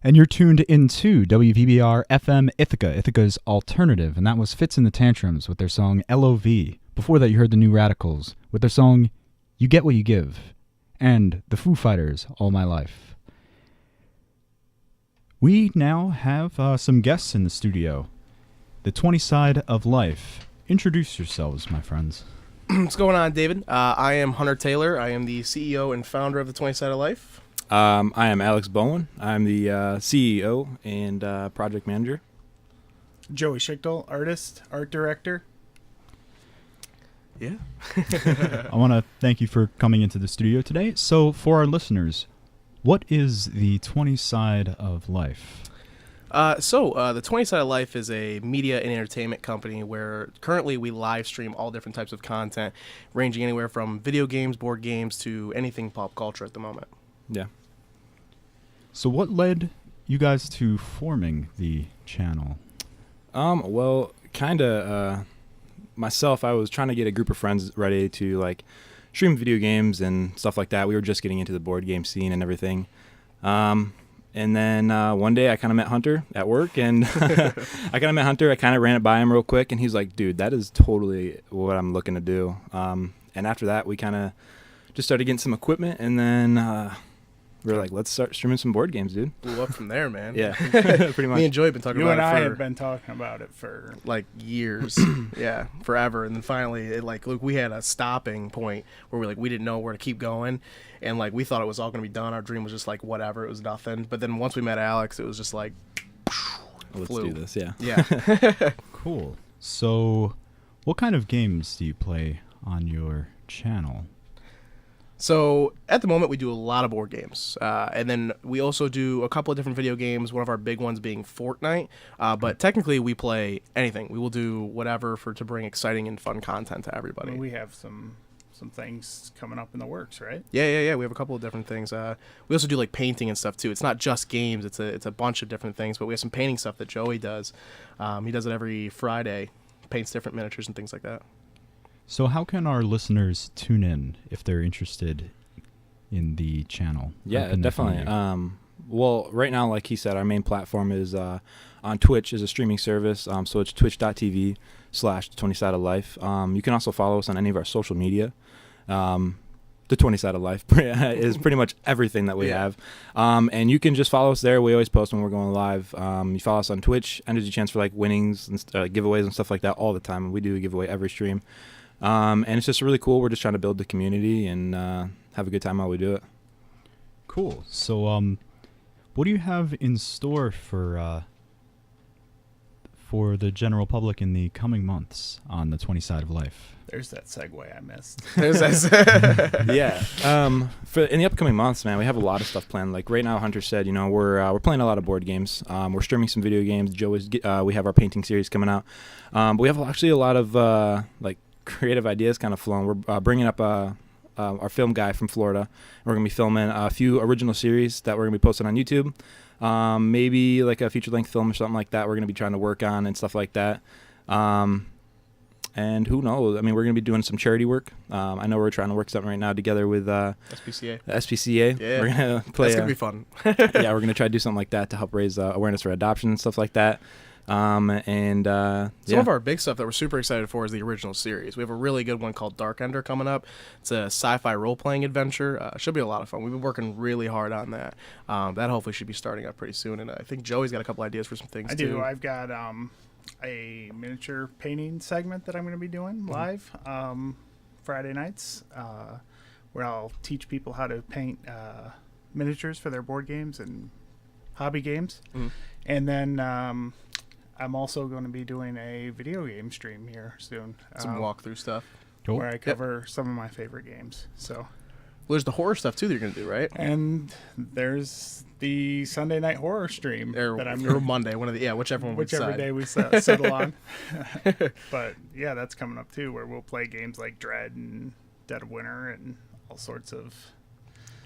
And you're tuned into WVBR FM Ithaca, Ithaca's alternative, and that was Fits in the Tantrums with their song LOV. Before that, you heard the New Radicals with their song You Get What You Give, and the Foo Fighters, All My Life. We now have some guests in the studio. The 20 Side of Life. Introduce yourselves, my friends. What's going on, David? I am Hunter Taylor. I am the CEO and founder of the 20 Side of Life. I am Alex Bowen. I'm the CEO and project manager. Joey Schichtel, artist, art director. Yeah. I want to thank you for coming into the studio today. So, for our listeners, what is the 20 Side of Life? The 20 Side of Life is a media and entertainment company where currently we live stream all different types of content, ranging anywhere from video games, board games, to anything pop culture at the moment. Yeah. So what led you guys to forming the channel? Well, kind of myself, I was trying to get a group of friends ready to like stream video games and stuff like that. We were just getting into the board game scene and everything. And then one day I kind of met Hunter at work, and I kind of ran it by him real quick, and he's like, dude, that is totally what I'm looking to do. And after that, we kind of just started getting some equipment, and then we were like, let's start streaming some board games, dude. Blew up from there, man. Yeah, pretty much. Me and Joey have been talking You about and it I for have been talking about it for like years. Yeah, forever. And then finally, look, we had a stopping point where we didn't know where to keep going. And like we thought it was all going to be done. Our dream was just like whatever. It was nothing. But then once we met Alex, it was just like, Let's flew. do this, yeah. Yeah. Cool. So, what kind of games do you play on your channel? So at the moment, we do a lot of board games. And then we also do a couple of different video games, one of our big ones being Fortnite. But technically, we play anything. We will do whatever to bring exciting and fun content to everybody. we have some things coming up in the works, right? Yeah. We have a couple of different things. We also do like painting and stuff too. It's not just games. It's a bunch of different things. But we have some painting stuff that Joey does. He does it every Friday. Paints different miniatures and things like that. So how can our listeners tune in if they're interested in the channel? Yeah, definitely. Well, right now, like he said, our main platform is on Twitch, is a streaming service. So it's twitch.tv/the 20 Side of Life. You can also follow us on any of our social media. The 20 Side of Life is pretty much everything that we have. And you can just follow us there. We always post when we're going live. You follow us on Twitch, enters your chance for like winnings and giveaways and stuff like that all the time. We do a giveaway every stream. And it's just really cool. We're just trying to build the community and have a good time while we do it. Cool. So, what do you have in store for the general public in the coming months on the 20 Side of Life? There's that segue I missed. Yeah. For in the upcoming months, man, we have a lot of stuff planned. Like right now, Hunter said, we're playing a lot of board games. We're streaming some video games. We have our painting series coming out. But we have actually a lot of creative ideas kind of flowing. We're bringing up our film guy from Florida. We're going to be filming a few original series that we're going to be posting on YouTube. Maybe like a feature-length film or something like that we're going to be trying to work on and stuff like that. And who knows? I mean, we're going to be doing some charity work. I know we're trying to work something right now together with SPCA. The SPCA. Yeah. We're going to play. That's going to be fun. Yeah, we're going to try to do something like that to help raise awareness for adoption and stuff like that. Some of our big stuff that we're super excited for is the original series. We have a really good one called Dark Ender coming up. It's a sci-fi role-playing adventure. Should be a lot of fun. We've been working really hard on that. That hopefully should be starting up pretty soon. And I think Joey's got a couple ideas for some things too. I've got a miniature painting segment that I'm going to be doing live Friday nights, where I'll teach people how to paint miniatures for their board games and hobby games. And then I'm also going to be doing a video game stream here soon. Some walkthrough stuff. Cool. Where I cover some of my favorite games. So, well, there's the horror stuff too that you're going to do, right? And there's the Sunday night horror stream or Monday, whichever one we decide. Whichever day we settle on. But yeah, that's coming up too, where we'll play games like Dread and Dead of Winter and all sorts of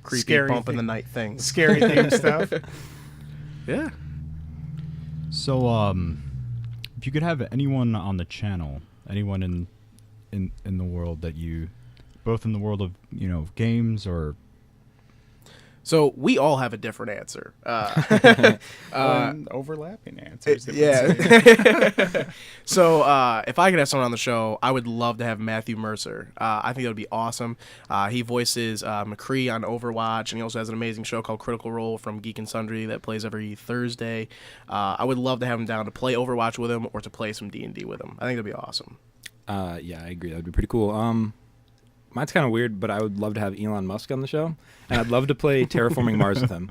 creepy bump in the night things, scary theme stuff. Yeah. So, if you could have anyone on the channel, anyone in the world that you, both in the world of games or So we all have a different answer. Overlapping answers. Yeah. So if I could have someone on the show, I would love to have Matthew Mercer. I think that would be awesome. He voices McCree on Overwatch, and he also has an amazing show called Critical Role from Geek and Sundry that plays every Thursday. I would love to have him down to play Overwatch with him or to play some D&D with him. I think that'd be awesome. Yeah, I agree. That'd be pretty cool. Mine's kind of weird, but I would love to have Elon Musk on the show, and I'd love to play Terraforming Mars with him.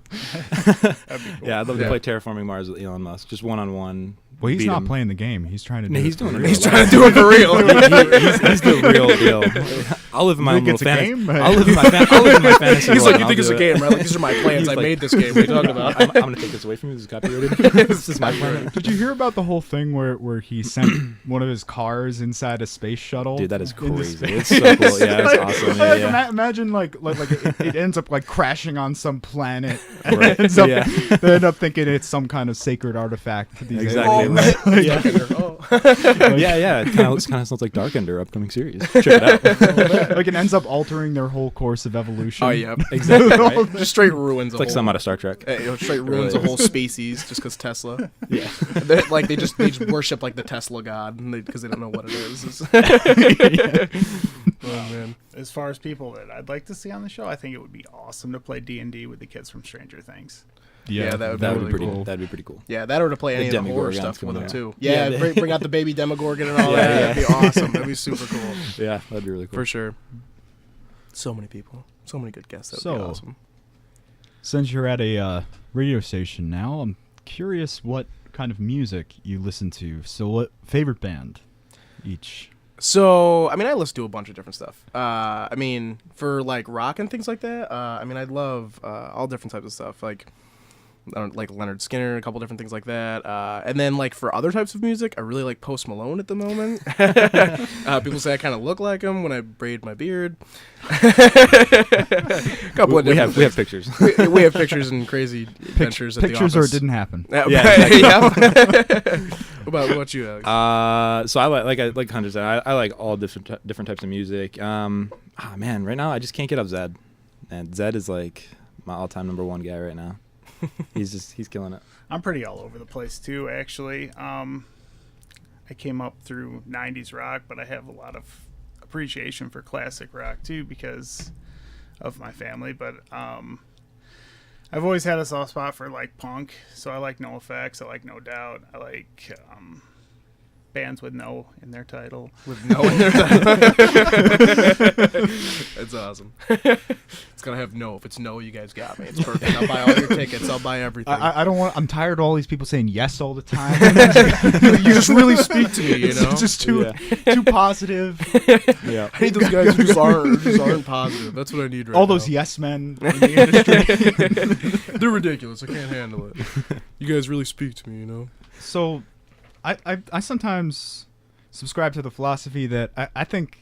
That'd be cool. Yeah, I'd love to play Terraforming Mars with Elon Musk, just one-on-one. Well, he's not playing the game. He's trying to do No, it he's for doing it. real. He's trying to do it for real. He's the real deal. I'll live in my own little fantasy. I'll live in my fantasy. He's world like, and you I'll think it's do a it. game, right? Like, these are my plans. He's I like, made this game. What are you talking about? I'm going to take this away from you. This is copyrighted. This is my plan. Did you hear about the whole thing where he sent one of his cars inside a space shuttle? Dude, that is into crazy. space? It's so cool. Yeah, it's awesome. Yeah, yeah. Imagine like it ends up like crashing on some planet. Right. They end up thinking it's some kind of sacred artifact. To these Exactly. aliens. Yeah. It kind of sounds like Darkender upcoming series. Check it out. Like it ends up altering their whole course of evolution. Oh, yeah. Exactly. Right? Just straight ruins It's like some out of Star Trek. straight ruins a whole species just because Tesla. Yeah. They just worship like the Tesla god because they don't know what it is. Oh man. As far as people that I'd like to see on the show, I think it would be awesome to play D&D with the kids from Stranger Things. Yeah, that would That be would be really pretty. cool. That'd be pretty cool. Yeah, that or to play any of the horror Demogorgons stuff with coming them out. too. Yeah. Yeah, bring out the baby Demogorgon and all that. That'd be awesome. That'd be super cool. Yeah, that'd be really cool. For sure. So many people. So many good guests. That'd be So- awesome. Since you're at a radio station now, I'm curious what kind of music you listen to. So, what favorite band each? So, I mean, I listen to a bunch of different stuff. I mean, for like rock and things like that, I mean, I'd love all different types of stuff. Like, I don't like Leonard Skinner, a couple different things like that. And then, like, for other types of music, I really like Post Malone at the moment. People say I kind of look like him when I braid my beard. Couple of We different have pictures. we have pictures and crazy adventures at Pictures the or office. it didn't happen. Yeah. What about you, Alex? So I like Hunter said, I like all different types of music. Man, right now I just can't get up Zed, and Zed is like my all-time #1 guy right now. He's killing it. I'm pretty all over the place too, actually. I came up through 90s rock, but I have a lot of appreciation for classic rock too because of my family. But I've always had a soft spot for like punk, so I like NoFX, I like No Doubt, I like bands with no in their title. With no in their title. That's awesome. It's gonna have no. If it's no, you guys got me. It's perfect. I'll buy all your tickets. I'll buy everything. I don't want. I'm tired of all these people saying yes all the time. You just really speak to me, you know. It's just too positive. Yeah. I need those guys who just aren't positive. That's what I need right now. All those yes men in the industry. They're ridiculous. I can't handle it. You guys really speak to me, you know. So, I sometimes subscribe to the philosophy that I think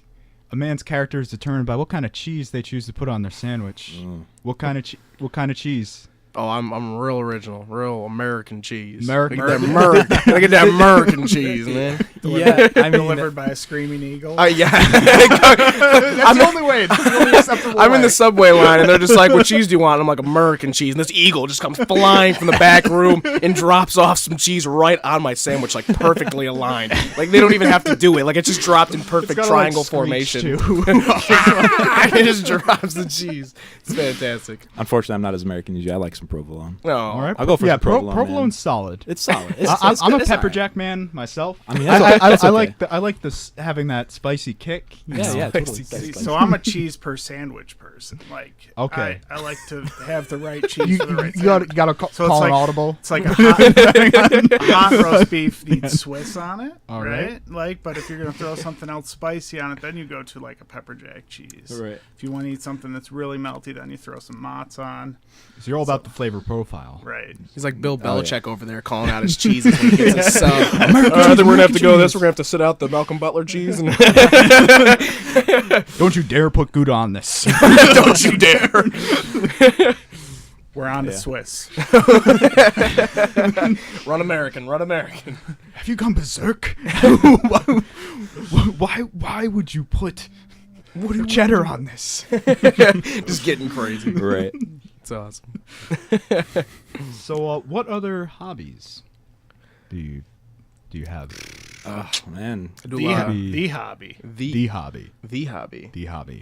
a man's character is determined by what kind of cheese they choose to put on their sandwich. What kind of cheese? Oh, I'm real original, real American cheese. American. Look at that American cheese, man. Yeah, I mean, Delivered by a screaming eagle. Yeah. That's the only way. That's the only acceptable I'm in way. the subway line, and they're just like, "What cheese do you want?" And I'm like, "American cheese." And this eagle just comes flying from the back room and drops off some cheese right on my sandwich, like perfectly aligned. Like they don't even have to do it. Like it just dropped in perfect gotta, triangle like, screech, formation. too. It just drops the cheese. It's fantastic. unfortunately, I'm not as American as you. I like some provolone. No, All right. I'll go for yeah, some provolone, provolone's man. solid. It's solid. I'm a it's pepper alright. jack man myself. I mean, that's okay. I like this having that spicy kick. you know. Yeah, totally. So I'm a cheese per sandwich person. Like, Okay. I like to have the right cheese You, for the right you sandwich. gotta call So it's an like- audible. It's like a hot roast beef needs Swiss on it, All right? right. Like, but if you're gonna throw something else spicy on it, then you go to like a pepper jack cheese. Right. If you want to eat something that's really melty, then you throw some mozz on. So you're all about the flavor profile. Right. he's like Bill Oh, yeah. Belichick over there calling out his cheeses when he gets a sub. Then we're gonna have to go this. We're gonna have to sit out the Malcolm Butler cheese. And Don't you dare put Gouda on this. don't you dare. We're on to Yeah. Swiss. Run American. Run American. Have you gone berserk? why would you put cheddar on this? Just getting crazy. Right. That's awesome. So, what other hobbies do you have? Oh man, The hobby. The hobby.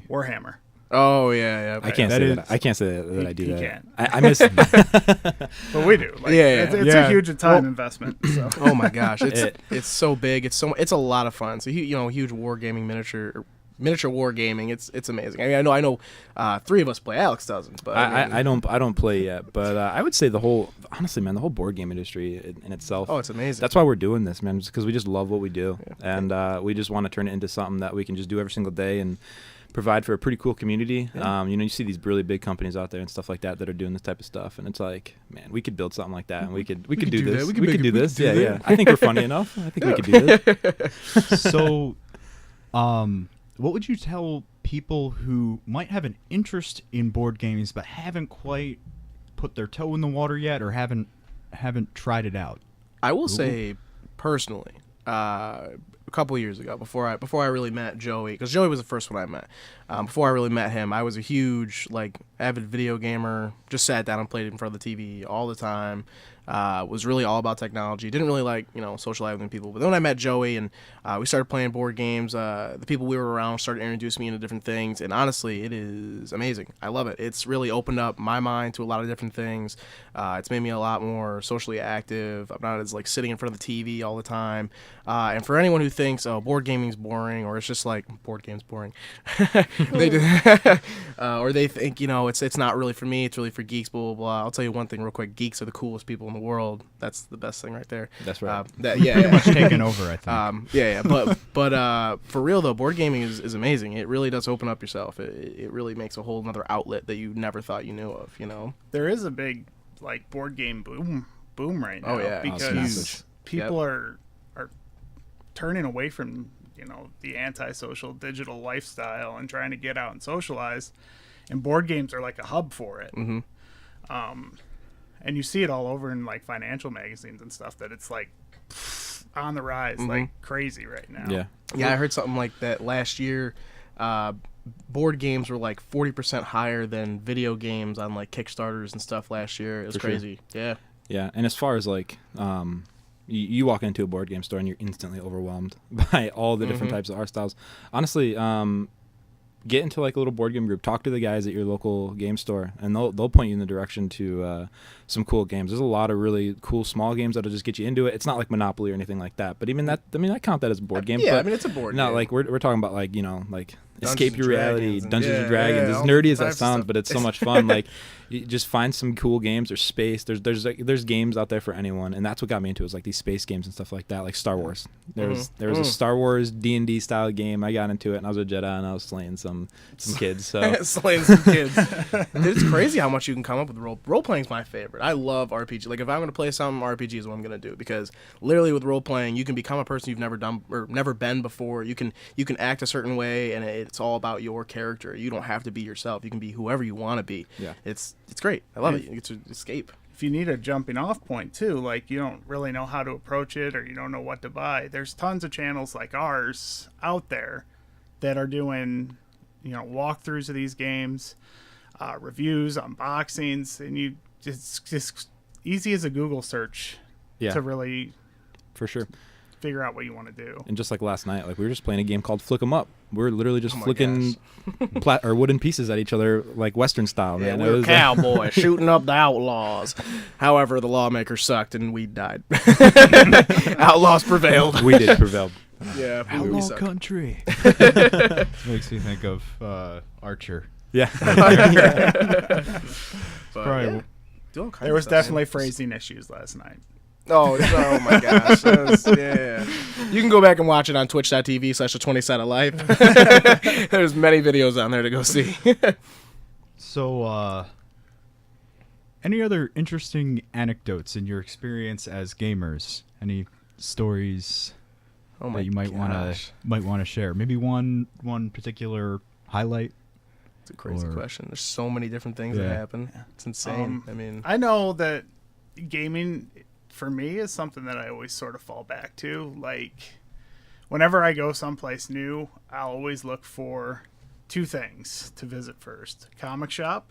Warhammer. Oh yeah. I can't say that. I can't say that I do He that. can't. I miss. But we do. Like, Yeah. It's a huge time investment. So. Oh my gosh, it's so big. It's a lot of fun. So huge wargaming miniature wargaming. It's amazing. I mean, I know. 3 of us play. Alex doesn't, but I don't play yet. But I would say the whole board game industry in itself. Oh, it's amazing. That's why we're doing this, man. Just because we just love what we do, and we just want to turn it into something that we can just do every single day and provide for a pretty cool community. Yeah. You see these really big companies out there and stuff like that are doing this type of stuff, and it's like, man, we could build something like that, and we could do this. We could do this. Yeah. I think we're funny enough. I think we could do this. So, what would you tell people who might have an interest in board games but haven't quite put their toe in the water yet, or haven't tried it out? I will say, personally, a couple of years ago, before I really met Joey, because Joey was the first one I met. Before I really met him, I was a huge avid video gamer. Just sat down and played in front of the TV all the time. Was really all about technology. Didn't really socializing with people. But then when I met Joey and we started playing board games, the people we were around started introducing me into different things. And honestly, it is amazing. I love it. It's really opened up my mind to a lot of different things. It's made me a lot more socially active. I'm not as sitting in front of the TV all the time. And for anyone who thinks, board gaming's boring, or it's just board game's boring, they do, or they think it's not really for me. It's really for geeks. Blah blah blah. I'll tell you one thing real quick. Geeks are the coolest people in the world. That's the best thing right there. That's right. Much taken over, I think. But for real though, board gaming is amazing. It really does open up yourself. It really makes a whole another outlet that you never thought you knew of. There is a big board game boom right now. Oh yeah, because people are turning away from the antisocial digital lifestyle and trying to get out and socialize, and board games are like a hub for it. Mm-hmm. And you see it all over in financial magazines and stuff, that it's on the rise like crazy right now. Yeah, I heard something like that last year. Board games were 40% higher than video games on Kickstarters and stuff last year. It was crazy. Sure. Yeah, and as far as you walk into a board game store and you're instantly overwhelmed by all the different types of art styles. Honestly, get into a little board game group. Talk to the guys at your local game store, and they'll point you in the direction to some cool games. There's a lot of really cool small games that'll just get you into it. It's not like Monopoly or anything like that, but even that, I count that as a board game. Yeah, but it's a board game. No, we're talking about Escape Your Reality, Dungeons and Dragons, Dragons. As nerdy as that sounds, but it's so much fun. You just find some cool games. There's space. There's games out there for anyone, and that's what got me into it, was these space games and stuff like that, like Star Wars. There was a Star Wars D&D style game. I got into it, and I was a Jedi, and I was slaying some kids. So slaying some kids. It's crazy how much you can come up with. Role playing's my favorite. I love RPG. If I'm going to play some RPG, is what I'm going to do, because literally with role playing, you can become a person you've never done or never been before. You can act a certain way, and it's all about your character. You don't have to be yourself. You can be whoever you want to be. Yeah, it's great. I love it. You get to escape. If you need a jumping off point too, you don't really know how to approach it, or you don't know what to buy, there's tons of channels like ours out there that are doing walkthroughs of these games, reviews, unboxings, and it's just easy as a Google search to really, for sure, figure out what you want to do. And just like last night, we were just playing a game called Flick 'em Up. We're literally just flicking or wooden pieces at each other, Western style. Yeah, man. we were cowboys shooting up the outlaws. However, the lawmakers sucked and we died. Outlaws prevailed. We did prevail. Yeah, Outlaw country. Makes me think of Archer. Yeah. There was definitely phrasing issues last night. Oh my gosh. Yeah. You can go back and watch it on twitch.tv/the20sidedlife. There's many videos on there to go see. So, any other interesting anecdotes in your experience as gamers? Any stories that you might want to share? Maybe one particular highlight? It's a crazy question. There's so many different things that happen. It's insane. I know that gaming, for me, is something that I always sort of fall back to. Whenever I go someplace new, I'll always look for 2 things to visit first: comic shop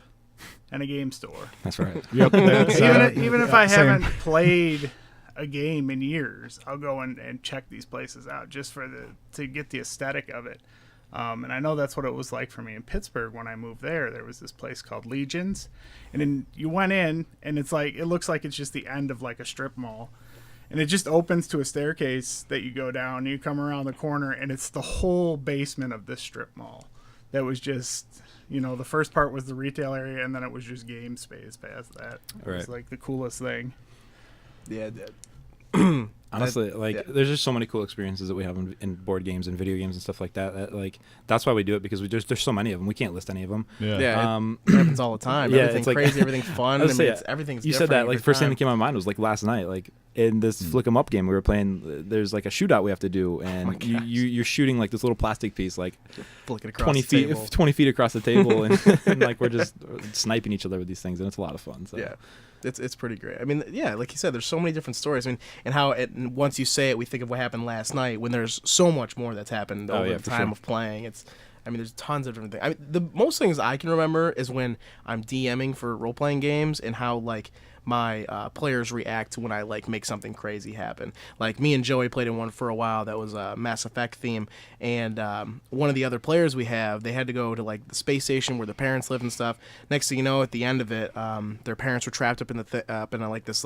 and a game store. That's right. Yep. That's, Even if I same. haven't played a game in years, I'll go and check these places out just to get the aesthetic of it. And I know that's what it was like for me in Pittsburgh when I moved there. There was this place called Legions, and then you went in, and it looks like it's just the end of like a strip mall, and it just opens to a staircase that you go down. And you come around the corner, and it's the whole basement of this strip mall. That was just, the first part was the retail area, and then it was just game space past that. It was like the coolest thing. Yeah. Honestly, there's just so many cool experiences that we have in board games and video games and stuff like that. That's why we do it, because there's so many of them. We can't list any of them. Yeah. It happens all the time. Yeah, everything's it's like, everything fun. Everything's you different said that, every first thing time. that came to my mind was last night, in this Flick 'em Up game we were playing. There's a shootout we have to do, and you're shooting this little plastic piece flicking across 20 the feet table. 20 feet across the table, and we're just sniping each other with these things, and it's a lot of fun. So. Yeah. It's pretty great. I mean, yeah, like you said, there's so many different stories. I mean, and how once you say it, we think of what happened last night, when there's so much more that's happened over the time of playing. There's tons of different things. The most things I can remember is when I'm DMing for role-playing games, and how, my players react to when I make something crazy happen. Like, me and Joey played in one for a while that was a Mass Effect theme, and one of the other players we have, they had to go to the space station where their parents live and stuff. Next thing you know, at the end of it, their parents were trapped up in this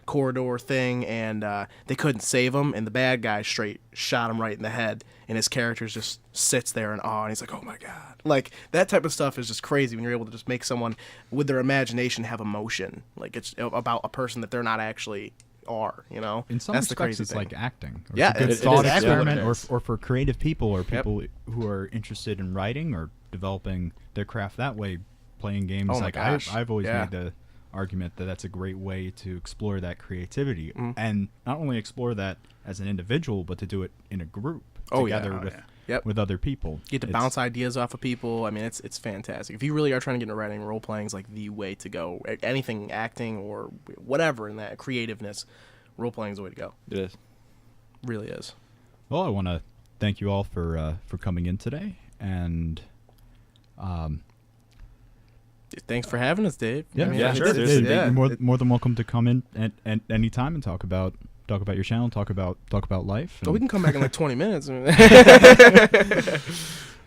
corridor thing, and they couldn't save them, and the bad guy straight shot him right in the head, and his character just sits there in awe, and he's like, oh my god. That type of stuff is just crazy when you're able to just make someone with their imagination have emotion. It's about a person that they're not actually are, In some That's the respects, crazy it's thing. like acting. Or Yeah, it's a good it is thought exactly what it experiment, is. or for creative people, or people who are interested in writing or developing their craft that way, playing games. Oh my gosh. I've always Yeah. made the argument that that's a great way to explore that creativity, and not only explore that as an individual, but to do it in a group together with other people. You get to bounce ideas off of people. It's fantastic. If you really are trying to get into writing, role playing is the way to go. Anything, acting or whatever in that creativeness, role playing is the way to go. It is. Really is. Well, I want to thank you all for coming in today, and thanks for having us, Dave. Sure. You're more than welcome to come in at any time and talk about your channel, talk about life. We can come back in 20 minutes.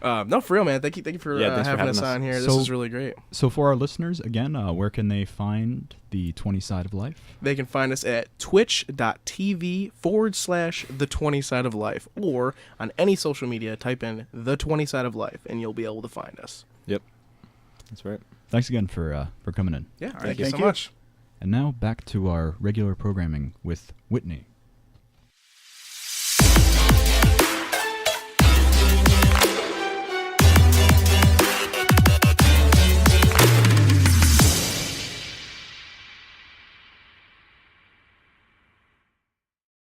No, for real, man. Thank you for having us on here. This is really great. So for our listeners, again, where can they find the 20 Side of Life? They can find us at twitch.tv/the 20 Side of Life, or on any social media, type in the 20 Side of Life, and you'll be able to find us. Yep. That's right. Thanks again for coming in. Yeah, right, thank you so thank you. much. And now back to our regular programming with Whitney.